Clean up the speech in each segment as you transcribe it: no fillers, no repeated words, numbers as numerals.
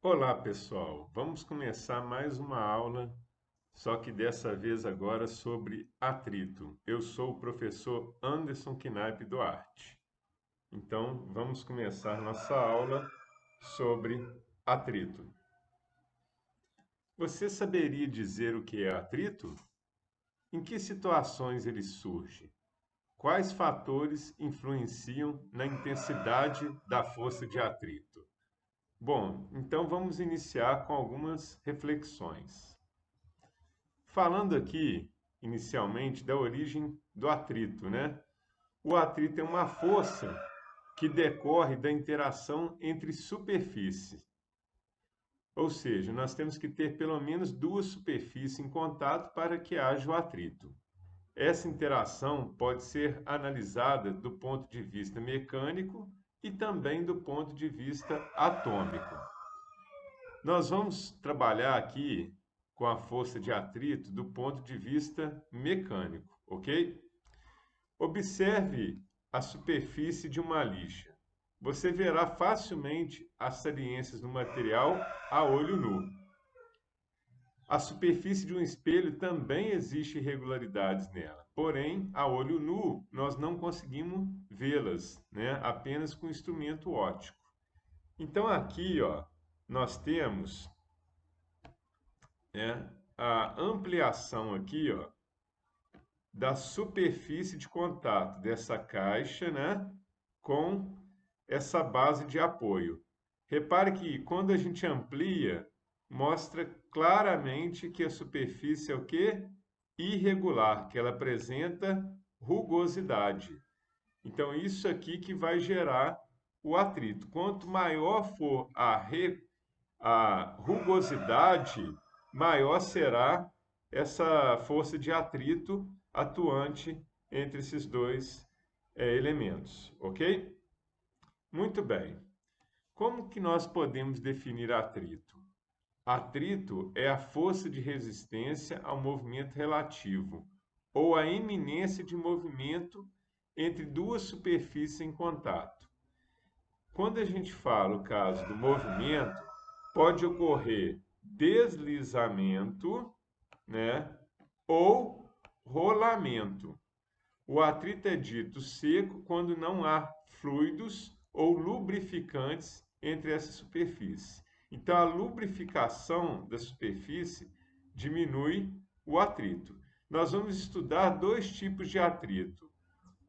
Olá, pessoal. Vamos começar mais uma aula, só que dessa vez agora sobre atrito. Eu sou o professor Anderson Knaip Duarte. Então, vamos começar nossa aula sobre atrito. Você saberia dizer o que é atrito? Em que situações ele surge? Quais fatores influenciam na intensidade da força de atrito? Bom, então vamos iniciar com algumas reflexões. Falando aqui, inicialmente, da origem do atrito, né? O atrito é uma força que decorre da interação entre superfícies. Ou seja, nós temos que ter pelo menos duas superfícies em contato para que haja o atrito. Essa interação pode ser analisada do ponto de vista mecânico e também do ponto de vista atômico. Nós vamos trabalhar aqui com a força de atrito do ponto de vista mecânico, ok? Observe a superfície de uma lixa. Você verá facilmente as saliências do material a olho nu. A superfície de um espelho também existe irregularidades nela, porém, a olho nu, nós não conseguimos vê-las, né? Apenas com instrumento óptico. Então, aqui, ó, nós temos a ampliação aqui, ó, da superfície de contato dessa caixa, né, com essa base de apoio. Repare que quando a gente amplia, mostra claramente que a superfície é o quê? Irregular, que ela apresenta rugosidade. Então, isso aqui que vai gerar o atrito. Quanto maior for a rugosidade, maior será essa força de atrito atuante entre esses dois elementos, ok? Muito bem. Como que nós podemos definir atrito? Atrito é a força de resistência ao movimento relativo, ou a iminência de movimento entre duas superfícies em contato. Quando a gente fala o caso do movimento, pode ocorrer deslizamento, né, ou rolamento. O atrito é dito seco quando não há fluidos ou lubrificantes entre essa superfície. Então, a lubrificação da superfície diminui o atrito. Nós vamos estudar dois tipos de atrito: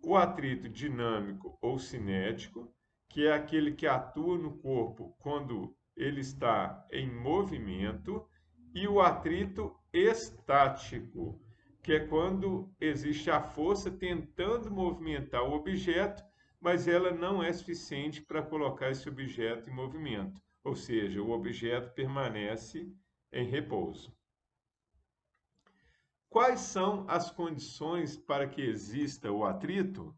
o atrito dinâmico ou cinético, que é aquele que atua no corpo quando ele está em movimento, e o atrito estático, que é quando existe a força tentando movimentar o objeto, mas ela não é suficiente para colocar esse objeto em movimento, ou seja, o objeto permanece em repouso. Quais são as condições para que exista o atrito?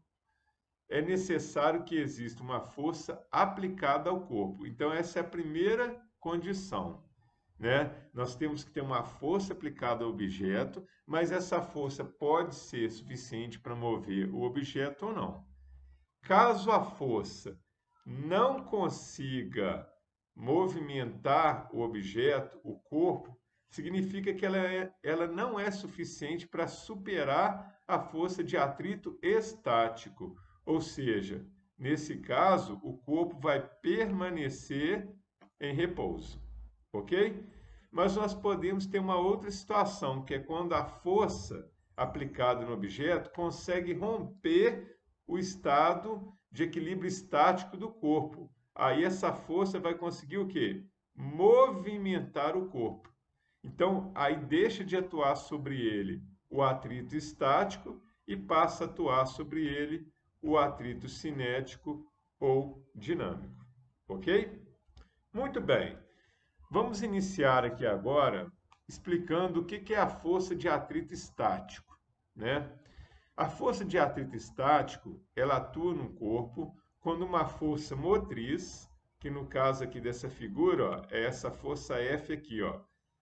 É necessário que exista uma força aplicada ao corpo. Então, essa é a primeira condição, né? Nós temos que ter uma força aplicada ao objeto, mas essa força pode ser suficiente para mover o objeto ou não. Caso a força não consiga movimentar o objeto, o corpo, significa que ela não é suficiente para superar a força de atrito estático. Ou seja, nesse caso, o corpo vai permanecer em repouso. Ok? Mas nós podemos ter uma outra situação, que é quando a força aplicada no objeto consegue romper o estado de equilíbrio estático do corpo. Aí essa força vai conseguir o quê? Movimentar o corpo. Então, aí deixa de atuar sobre ele o atrito estático e passa a atuar sobre ele o atrito cinético ou dinâmico. Ok? Muito bem. Vamos iniciar aqui agora explicando o que é a força de atrito estático, né? A força de atrito estático, ela atua no corpo quando uma força motriz, que no caso aqui dessa figura, ó, é essa força F aqui, ó.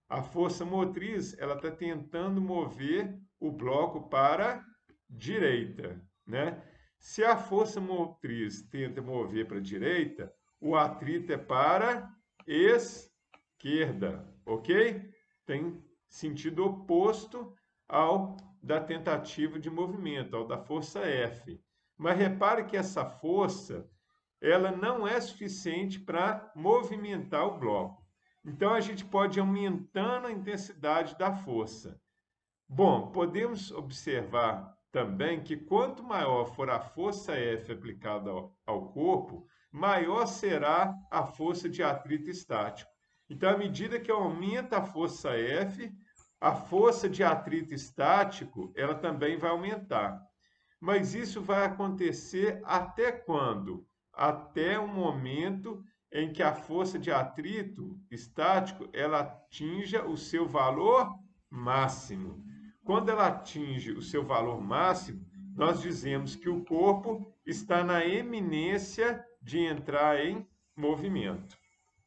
A força motriz, ela está tentando mover o bloco para a direita, né? Se a força motriz tenta mover para a direita, o atrito é para esquerda. esquerda, ok? Tem sentido oposto ao da tentativa de movimento, ao da força F. Mas repare que essa força, ela não é suficiente para movimentar o bloco. Então, a gente pode ir aumentando a intensidade da força. Bom, podemos observar também que quanto maior for a força F aplicada ao corpo, maior será a força de atrito estático. Então, à medida que aumenta a força F, a força de atrito estático, ela também vai aumentar. Mas isso vai acontecer até quando? Até o momento em que a força de atrito estático ela atinja o seu valor máximo. Quando ela atinge o seu valor máximo, nós dizemos que o corpo está na eminência de entrar em movimento.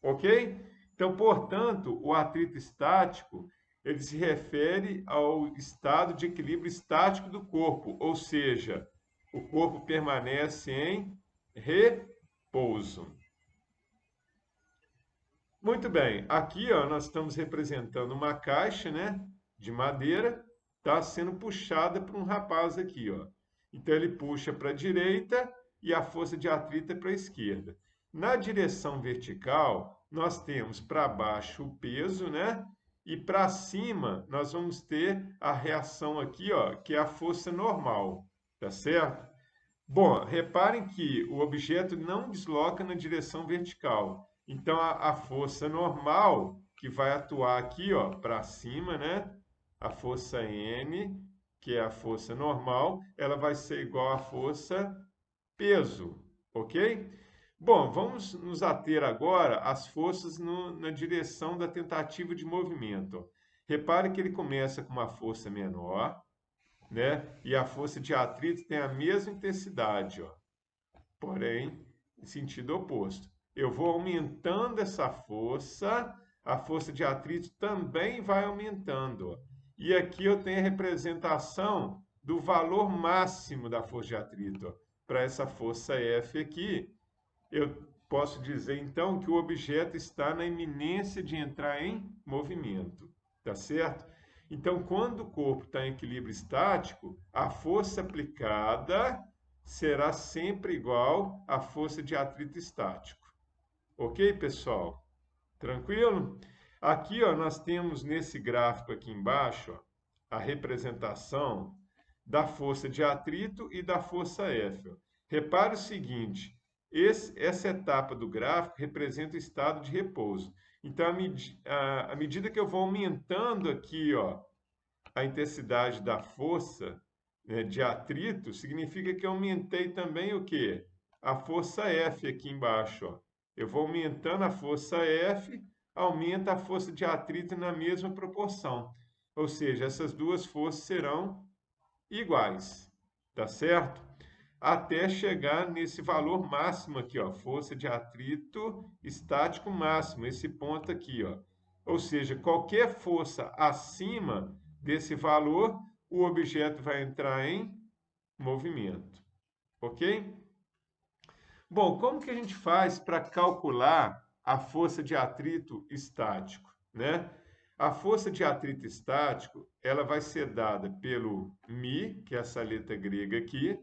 Ok? Então, portanto, o atrito estático ele se refere ao estado de equilíbrio estático do corpo, ou seja, o corpo permanece em repouso. Muito bem, aqui ó, nós estamos representando uma caixa, né, de madeira, está sendo puxada por um rapaz aqui, ó. Então ele puxa para a direita e a força de atrito é para a esquerda. Na direção vertical, nós temos para baixo o peso, né? E para cima nós vamos ter a reação aqui, ó, que é a força normal, tá certo? Bom, reparem que o objeto não desloca na direção vertical. Então, a força normal, que vai atuar aqui, ó, para cima, né? A força N, que é a força normal, ela vai ser igual à força peso, ok? Bom, vamos nos ater agora às forças na direção da tentativa de movimento. Repare que ele começa com uma força menor, né? E a força de atrito tem a mesma intensidade, ó, porém em sentido oposto. Eu vou aumentando essa força, a força de atrito também vai aumentando, ó. E aqui eu tenho a representação do valor máximo da força de atrito, para essa força F aqui. Eu posso dizer então que o objeto está na iminência de entrar em movimento, tá certo? Então, quando o corpo está em equilíbrio estático, a força aplicada será sempre igual à força de atrito estático. Ok, pessoal? Tranquilo? Aqui, ó, nós temos nesse gráfico aqui embaixo, ó, a representação da força de atrito e da força F. Ó. Repare o seguinte, essa etapa do gráfico representa o estado de repouso. Então, à medida que eu vou aumentando aqui, ó, a intensidade da força, né, de atrito, significa que eu aumentei também o quê? A força F aqui embaixo. Ó. Eu vou aumentando a força F, aumenta a força de atrito na mesma proporção. Ou seja, essas duas forças serão iguais, tá certo? Até chegar nesse valor máximo aqui, ó, força de atrito estático máximo, esse ponto aqui, ó. Ou seja, qualquer força acima desse valor, o objeto vai entrar em movimento, ok? Bom, como que a gente faz para calcular a força de atrito estático, né? A força de atrito estático, ela vai ser dada pelo μ, que é essa letra grega aqui.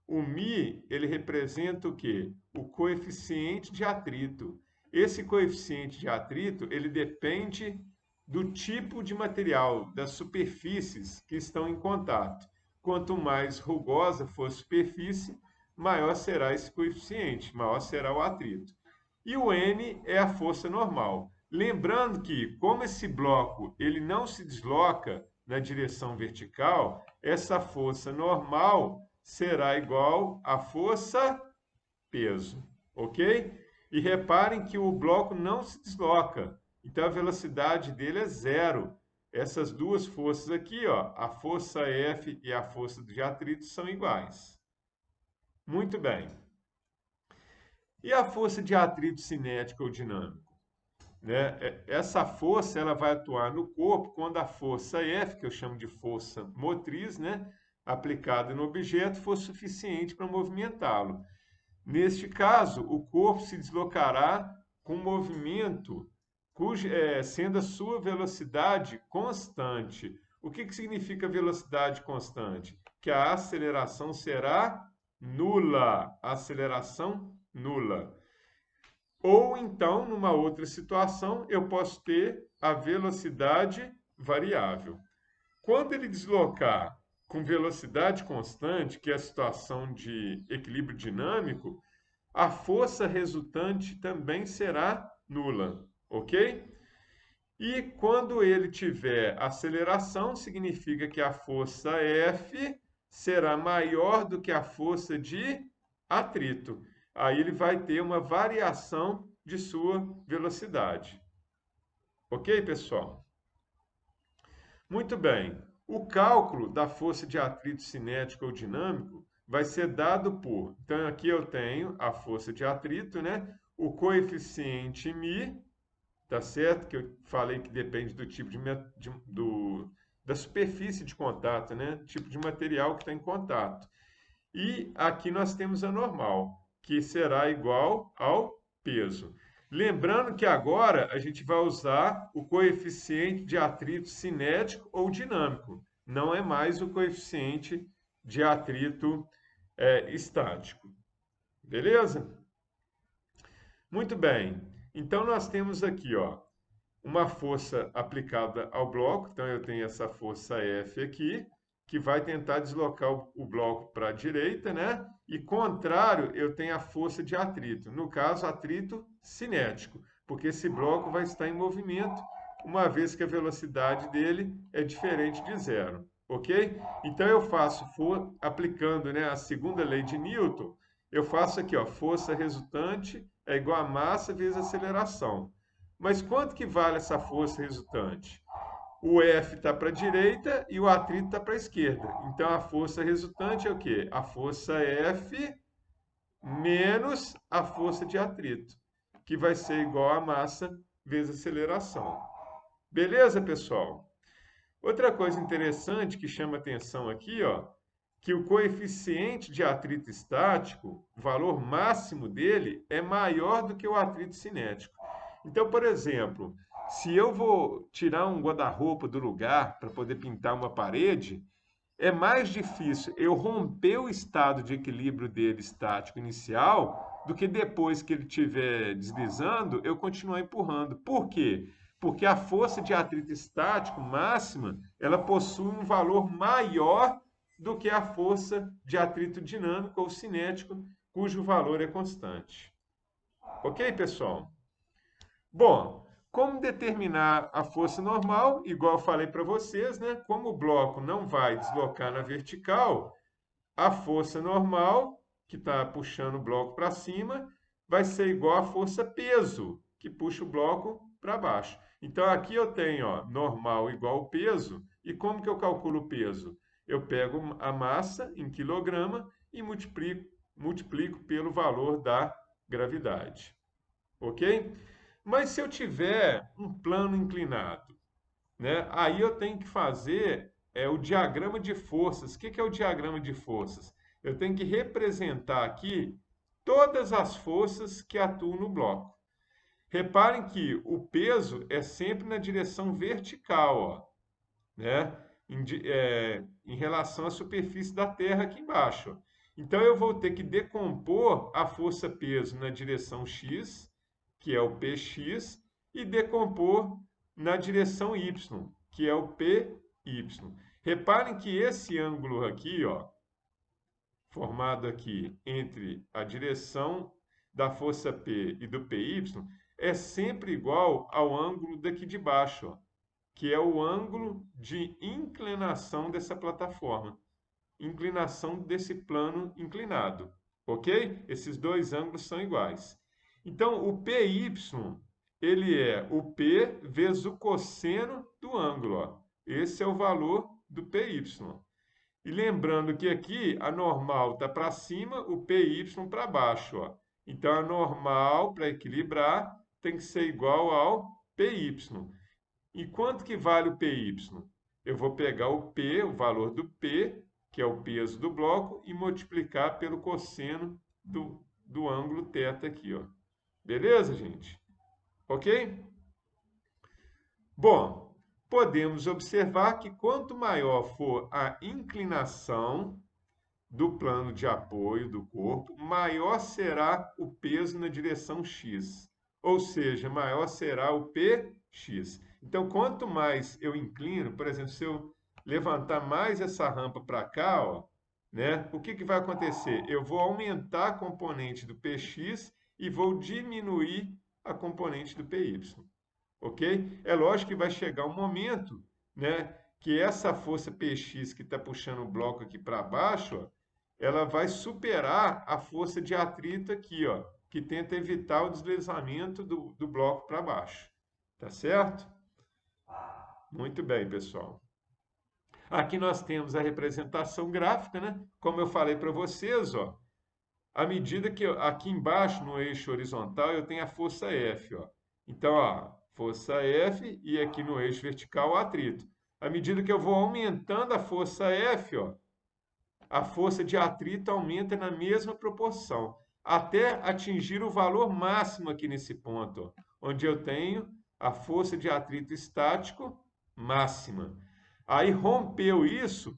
O μ, ele representa o quê? O coeficiente de atrito. Esse coeficiente de atrito, ele depende do tipo de material, das superfícies que estão em contato. Quanto mais rugosa for a superfície, maior será esse coeficiente, maior será o atrito. E o N é a força normal. Lembrando que, como esse bloco ele não se desloca na direção vertical, essa força normal será igual à força peso, ok? E reparem que o bloco não se desloca, então a velocidade dele é zero. Essas duas forças aqui, ó, a força F e a força de atrito são iguais. Muito bem. E a força de atrito cinético ou dinâmico? Né? Essa força ela vai atuar no corpo quando a força F, que eu chamo de força motriz, né, aplicada no objeto, for suficiente para movimentá-lo. Neste caso, o corpo se deslocará com movimento sendo a sua velocidade constante. O que significa velocidade constante? Que a aceleração será nula. Aceleração nula. Ou então, numa outra situação, eu posso ter a velocidade variável. Quando ele deslocar com velocidade constante, que é a situação de equilíbrio dinâmico, a força resultante também será nula, ok? E quando ele tiver aceleração, significa que a força F será maior do que a força de atrito. Aí ele vai ter uma variação de sua velocidade. Ok, pessoal? Muito bem. O cálculo da força de atrito cinético ou dinâmico vai ser dado por... Então, aqui eu tenho a força de atrito, né? O coeficiente μ, tá certo? Que eu falei que depende do tipo da superfície de contato, né? Tipo de material que está em contato. E aqui nós temos a normal, que será igual ao peso. Lembrando que agora a gente vai usar o coeficiente de atrito cinético ou dinâmico. Não é mais o coeficiente de atrito estático. Beleza? Muito bem. Então nós temos aqui, ó, uma força aplicada ao bloco. Então eu tenho essa força F aqui, que vai tentar deslocar o bloco para a direita, né? E contrário, eu tenho a força de atrito. No caso, atrito cinético, porque esse bloco vai estar em movimento, uma vez que a velocidade dele é diferente de zero, ok? Então eu faço, aplicando, né, a segunda lei de Newton, eu faço aqui, ó, força resultante é igual a massa vezes aceleração. Mas quanto que vale essa força resultante? O F está para a direita e o atrito está para a esquerda. Então, a força resultante é o quê? A força F menos a força de atrito, que vai ser igual a massa vezes aceleração. Beleza, pessoal? Outra coisa interessante que chama atenção aqui, ó, que o coeficiente de atrito estático, o valor máximo dele, é maior do que o atrito cinético. Então, por exemplo, se eu vou tirar um guarda-roupa do lugar para poder pintar uma parede, é mais difícil eu romper o estado de equilíbrio dele estático inicial do que depois que ele estiver deslizando, eu continuar empurrando. Por quê? Porque a força de atrito estático máxima, ela possui um valor maior do que a força de atrito dinâmico ou cinético, cujo valor é constante. Ok, pessoal? Bom, como determinar a força normal? Igual eu falei para vocês, né? Como o bloco não vai deslocar na vertical, a força normal, que está puxando o bloco para cima, vai ser igual à força peso, que puxa o bloco para baixo. Então, aqui eu tenho, ó, normal igual ao peso. E como que eu calculo o peso? Eu pego a massa em quilograma e multiplico pelo valor da gravidade. Ok? Mas se eu tiver um plano inclinado, né, aí eu tenho que fazer o diagrama de forças. O que é o diagrama de forças? Eu tenho que representar aqui todas as forças que atuam no bloco. Reparem que o peso é sempre na direção vertical, ó, né? Em relação à superfície da Terra aqui embaixo. Então, eu vou ter que decompor a força-peso na direção x, que é o px, e decompor na direção y, que é o py. Reparem que esse ângulo aqui, ó, formado aqui entre a direção da força P e do PY, é sempre igual ao ângulo daqui de baixo, ó, que é o ângulo de inclinação dessa plataforma, inclinação desse plano inclinado, ok? Esses dois ângulos são iguais. Então, o PY, ele é o P vezes o cosseno do ângulo, ó. Esse é o valor do PY. E lembrando que aqui a normal está para cima, o PY para baixo, ó. Então, a normal, para equilibrar, tem que ser igual ao PY. E quanto que vale o PY? Eu vou pegar o P, o valor do P, que é o peso do bloco, e multiplicar pelo cosseno do ângulo θ aqui, ó. Beleza, gente? Ok? Bom, podemos observar que quanto maior for a inclinação do plano de apoio do corpo, maior será o peso na direção x, ou seja, maior será o px. Então, quanto mais eu inclino, por exemplo, se eu levantar mais essa rampa para cá, ó, né, o que vai acontecer? Eu vou aumentar a componente do px e vou diminuir a componente do py. Ok? É lógico que vai chegar um momento, né, que essa força PX que está puxando o bloco aqui para baixo, ó, ela vai superar a força de atrito aqui, ó, que tenta evitar o deslizamento do bloco para baixo. Tá certo? Muito bem, pessoal. Aqui nós temos a representação gráfica, né? Como eu falei para vocês, ó, à medida que aqui embaixo, no eixo horizontal, eu tenho a força F, ó. Então, ó, força F e aqui no eixo vertical o atrito. À medida que eu vou aumentando a força F, ó, a força de atrito aumenta na mesma proporção, até atingir o valor máximo aqui nesse ponto, ó, onde eu tenho a força de atrito estático máxima. Aí rompeu isso,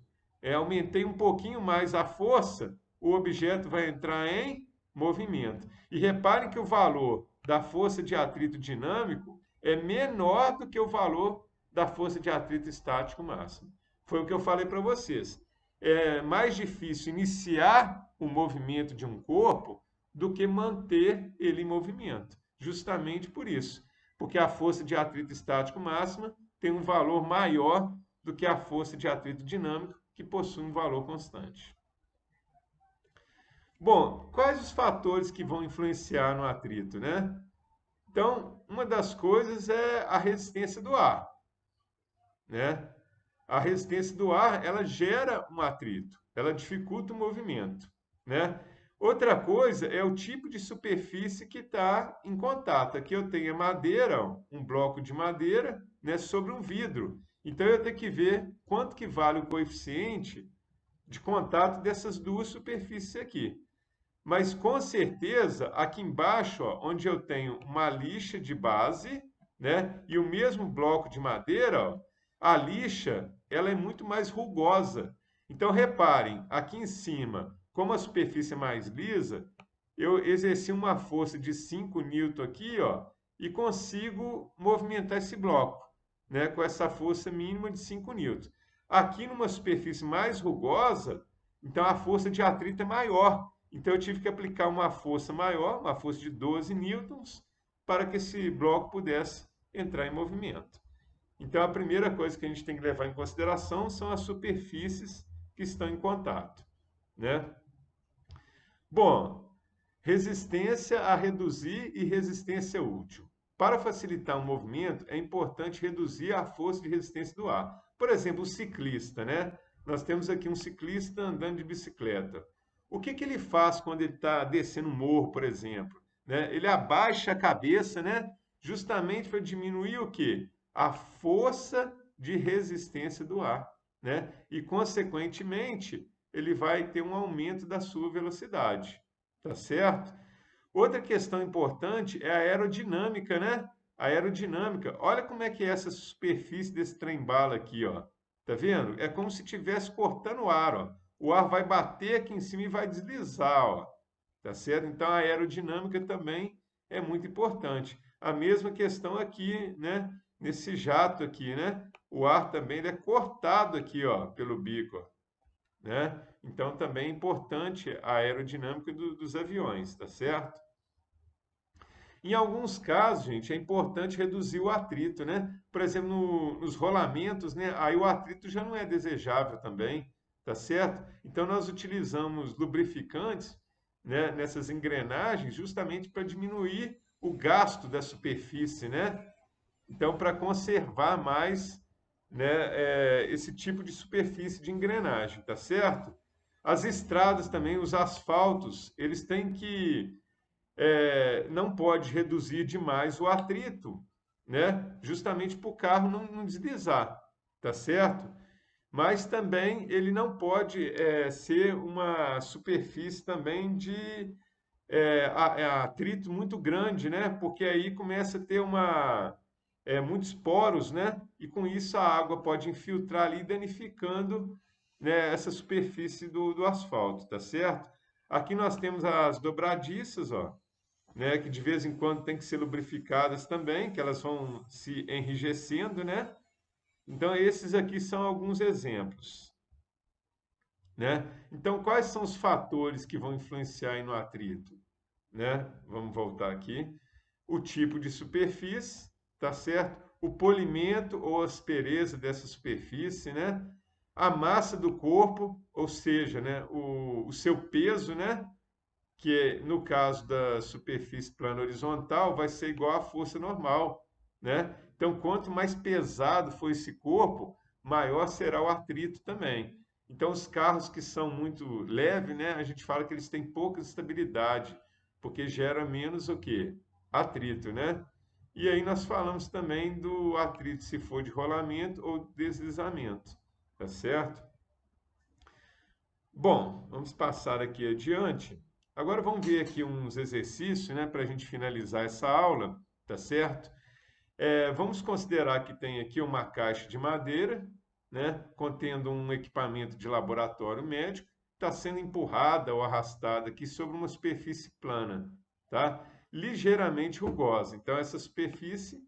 aumentei um pouquinho mais a força, o objeto vai entrar em movimento. E reparem que o valor da força de atrito dinâmico é menor do que o valor da força de atrito estático máximo. Foi o que eu falei para vocês. É mais difícil iniciar o movimento de um corpo do que manter ele em movimento. Justamente por isso. Porque a força de atrito estático máxima tem um valor maior do que a força de atrito dinâmico, que possui um valor constante. Bom, quais os fatores que vão influenciar no atrito, né? Então, uma das coisas é a resistência do ar, né? A resistência do ar, ela gera um atrito, ela dificulta o movimento, né? Outra coisa é o tipo de superfície que está em contato. Aqui eu tenho a madeira, ó, um bloco de madeira, né, sobre um vidro. Então eu tenho que ver quanto que vale o coeficiente de contato dessas duas superfícies aqui. Mas com certeza, aqui embaixo, ó, onde eu tenho uma lixa de base, né, e o mesmo bloco de madeira, ó, a lixa ela é muito mais rugosa. Então reparem, aqui em cima, como a superfície é mais lisa, eu exerci uma força de 5 newton aqui, ó, e consigo movimentar esse bloco, né, com essa força mínima de 5 newtons. Aqui numa superfície mais rugosa, então a força de atrito é maior. Então eu tive que aplicar uma força maior, uma força de 12 newtons, para que esse bloco pudesse entrar em movimento. Então a primeira coisa que a gente tem que levar em consideração são as superfícies que estão em contato, né? Bom, resistência a reduzir e resistência útil. Para facilitar o movimento, é importante reduzir a força de resistência do ar. Por exemplo, o ciclista, né? Nós temos aqui um ciclista andando de bicicleta. O que ele faz quando ele está descendo um morro, por exemplo? Né? Ele abaixa a cabeça, né? Justamente para diminuir o quê? A força de resistência do ar, né? E, consequentemente, ele vai ter um aumento da sua velocidade. Tá certo? Outra questão importante é a aerodinâmica, né? A aerodinâmica. Olha como é que é essa superfície desse trem-bala aqui, ó. Tá vendo? É como se estivesse cortando o ar, ó. O ar vai bater aqui em cima e vai deslizar, ó. Tá certo? Então a aerodinâmica também é muito importante. A mesma questão aqui, né? Nesse jato aqui, né? O ar também ele é cortado aqui, ó, pelo bico, ó, né? Então também é importante a aerodinâmica dos aviões, tá certo? Em alguns casos, gente, é importante reduzir o atrito, né? Por exemplo, nos rolamentos, né? Aí o atrito já não é desejável também, tá certo? Então nós utilizamos lubrificantes, né, nessas engrenagens justamente para diminuir o gasto da superfície, né? Então, para conservar mais, né, esse tipo de superfície de engrenagem, tá certo? As estradas também, os asfaltos, eles têm que não pode reduzir demais o atrito, né? Justamente para o carro não deslizar, tá certo? Mas também ele não pode ser uma superfície também de atrito muito grande, né? Porque aí começa a ter muitos poros, né? E com isso a água pode infiltrar ali, danificando, né, essa superfície do asfalto, tá certo? Aqui nós temos as dobradiças, ó, né, que de vez em quando tem que ser lubrificadas também, que elas vão se enrijecendo, né? Então, esses aqui são alguns exemplos, né? Então, quais são os fatores que vão influenciar aí no atrito, né? Vamos voltar aqui. O tipo de superfície, tá certo? O polimento ou aspereza dessa superfície, né? A massa do corpo, ou seja, né, o seu peso, né? Que no caso da superfície plana horizontal vai ser igual à força normal, né? Então, quanto mais pesado for esse corpo, maior será o atrito também. Então, os carros que são muito leves, né, a gente fala que eles têm pouca estabilidade, porque gera menos o quê? Atrito, né? E aí nós falamos também do atrito se for de rolamento ou deslizamento, tá certo? Bom, vamos passar aqui adiante. Agora vamos ver aqui uns exercícios, né, para a gente finalizar essa aula, tá certo? Vamos considerar que tem aqui uma caixa de madeira, né, contendo um equipamento de laboratório médico, está sendo empurrada ou arrastada aqui sobre uma superfície plana, tá? Ligeiramente rugosa. Então, essa superfície,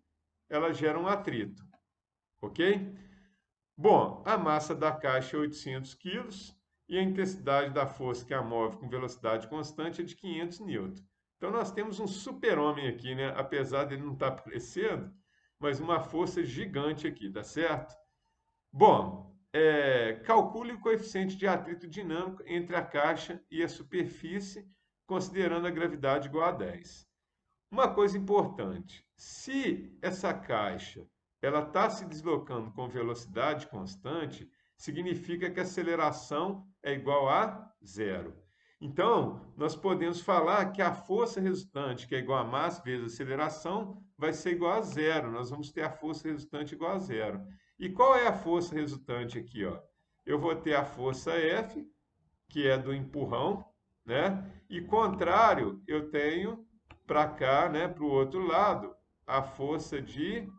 ela gera um atrito, ok? Bom, a massa da caixa é 800 quilos e a intensidade da força que a move com velocidade constante é de 500 newton. Então, nós temos um super-homem aqui, né? Apesar dele não estar aparecendo, mas uma força gigante aqui, tá certo? Bom, calcule o coeficiente de atrito dinâmico entre a caixa e a superfície, considerando a gravidade igual a 10. Uma coisa importante, se essa caixa ela está se deslocando com velocidade constante, significa que a aceleração é igual a zero. Então, nós podemos falar que a força resultante, que é igual a massa vezes a aceleração, vai ser igual a zero. Nós vamos ter a força resultante igual a zero. E qual é a força resultante aqui, ó? Eu vou ter a força F, que é do empurrão, né? E contrário, eu tenho para cá, né, para o outro lado, a força de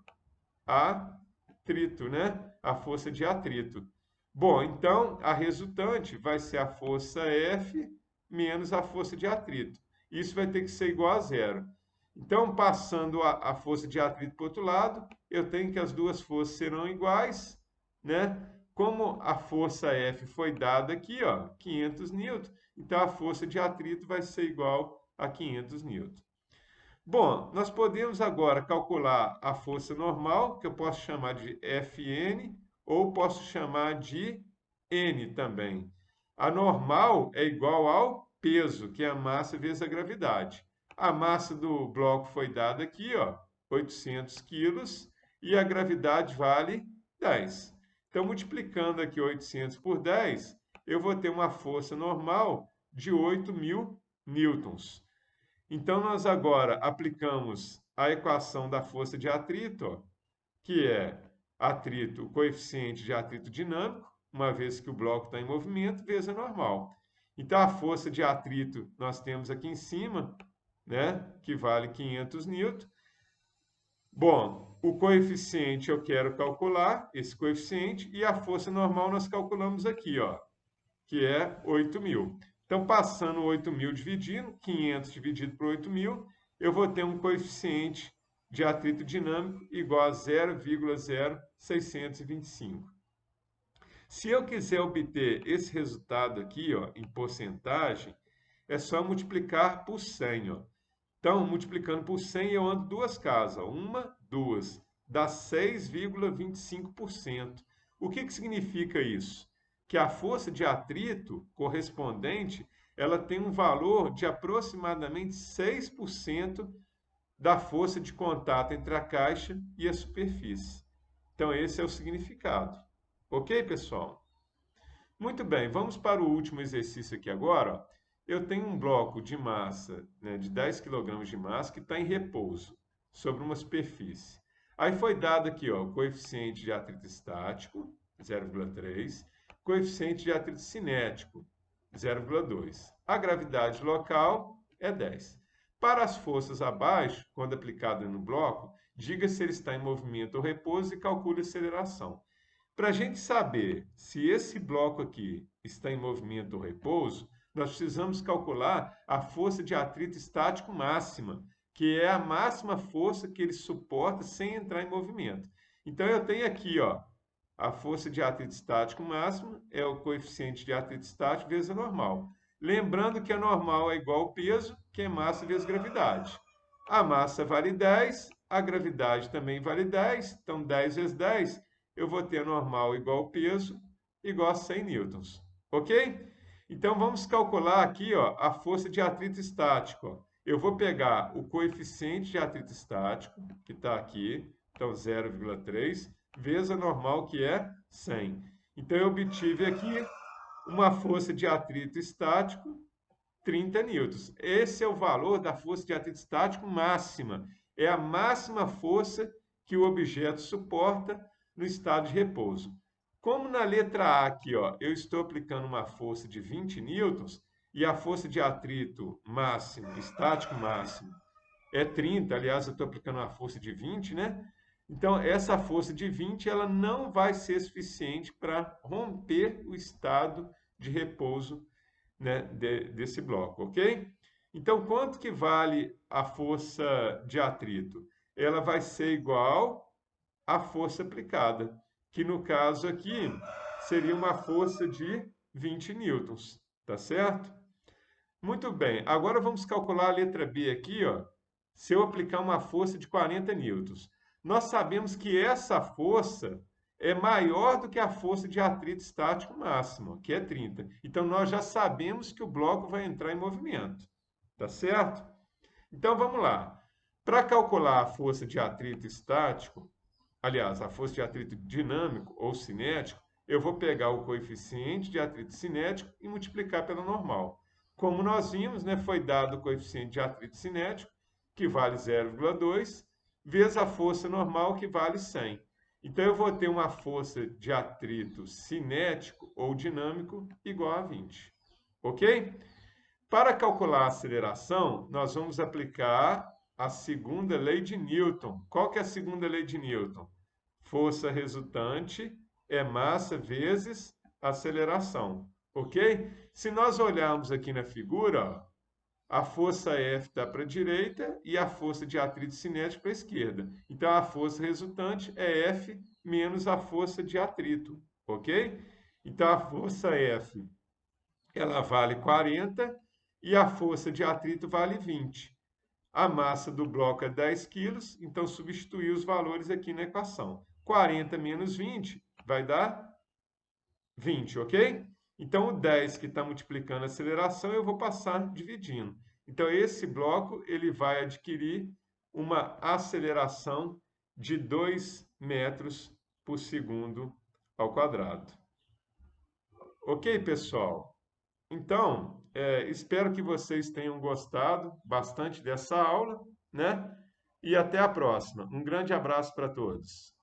atrito, né? A força de atrito. Bom, então a resultante vai ser a força F menos a força de atrito. Isso vai ter que ser igual a zero. Então, passando a força de atrito para o outro lado, eu tenho que as duas forças serão iguais, né? Como a força F foi dada aqui, ó, 500 newton, então a força de atrito vai ser igual a 500 newton. Bom, nós podemos agora calcular a força normal, que eu posso chamar de Fn, ou posso chamar de N também. A normal é igual ao peso, que é a massa vezes a gravidade. A massa do bloco foi dada aqui, ó, 800 quilos, e a gravidade vale 10. Então, multiplicando aqui 800 por 10, eu vou ter uma força normal de 8.000 newtons. Então, nós agora aplicamos a equação da força de atrito, ó, que é atrito, o coeficiente de atrito dinâmico, uma vez que o bloco está em movimento, vezes a normal. Então, a força de atrito nós temos aqui em cima, né, que vale 500 newton. Bom, o coeficiente eu quero calcular, esse coeficiente, e a força normal nós calculamos aqui, ó, que é 8.000. Então, passando 8.000 dividindo, 500 dividido por 8.000, eu vou ter um coeficiente de atrito dinâmico igual a 0,0625. Se eu quiser obter esse resultado aqui, ó, em porcentagem, é só multiplicar por 100. Ó. Então, multiplicando por 100, eu ando duas casas. Uma, duas. Dá 6,25%. O que significa isso? Que a força de atrito correspondente, ela tem um valor de aproximadamente 6% da força de contato entre a caixa e a superfície. Então, esse é o significado. Ok, pessoal? Muito bem, vamos para o último exercício aqui agora. Ó. Eu tenho um bloco de massa, né, de 10 kg de massa que está em repouso sobre uma superfície. Aí foi dado aqui, ó, o coeficiente de atrito estático, 0,3, coeficiente de atrito cinético, 0,2. A gravidade local é 10. Para as forças abaixo, quando aplicada no bloco, diga se ele está em movimento ou repouso e calcule a aceleração. Para a gente saber se esse bloco aqui está em movimento ou repouso, nós precisamos calcular a força de atrito estático máxima, que é a máxima força que ele suporta sem entrar em movimento. Então, eu tenho aqui, ó, a força de atrito estático máxima é o coeficiente de atrito estático vezes a normal. Lembrando que a normal é igual ao peso, que é massa vezes gravidade. A massa vale 10, a gravidade também vale 10, então 10 vezes 10, eu vou ter a normal igual ao peso, igual a 100 newtons. Ok? Então, vamos calcular aqui, ó, a força de atrito estático. Ó. Eu vou pegar o coeficiente de atrito estático, que está aqui, então 0,3, vezes a normal, que é 100. Então, eu obtive aqui uma força de atrito estático, 30 newtons. Esse é o valor da força de atrito estático máxima. É a máxima força que o objeto suporta no estado de repouso. Como na letra A aqui, ó, eu estou aplicando uma força de 20 newtons e a força de atrito máximo, estático máximo, é 30, aliás, eu estou aplicando uma força de 20, né? Então, essa força de 20, ela não vai ser suficiente para romper o estado de repouso, né, desse bloco, ok? Então, quanto que vale a força de atrito? Ela vai ser igual à força aplicada, que no caso aqui seria uma força de 20 newtons, tá certo? Muito bem, agora vamos calcular a letra B aqui, ó, se eu aplicar uma força de 40 newtons. Nós sabemos que essa força é maior do que a força de atrito estático máximo, que é 30. Então, nós já sabemos que o bloco vai entrar em movimento, tá certo? Então, vamos lá. Para calcular a força de atrito estático, aliás, a força de atrito dinâmico ou cinético, eu vou pegar o coeficiente de atrito cinético e multiplicar pela normal. Como nós vimos, né, foi dado o coeficiente de atrito cinético, que vale 0,2, vezes a força normal, que vale 100. Então, eu vou ter uma força de atrito cinético ou dinâmico igual a 20. Ok? Para calcular a aceleração, nós vamos aplicar a segunda lei de Newton. Qual que é a segunda lei de Newton? Força resultante é massa vezes aceleração, ok? Se nós olharmos aqui na figura, ó, a força F está para a direita e a força de atrito cinético para a esquerda. Então, a força resultante é F menos a força de atrito, ok? Então, a força F, ela vale 40 e a força de atrito vale 20. A massa do bloco é 10 quilos, então substituir os valores aqui na equação. 40 menos 20 vai dar 20, ok? Então, o 10 que está multiplicando a aceleração, eu vou passar dividindo. Então, esse bloco ele vai adquirir uma aceleração de 2 metros por segundo ao quadrado. Ok, pessoal? Então, espero que vocês tenham gostado bastante dessa aula, né? E até a próxima. Um grande abraço para todos.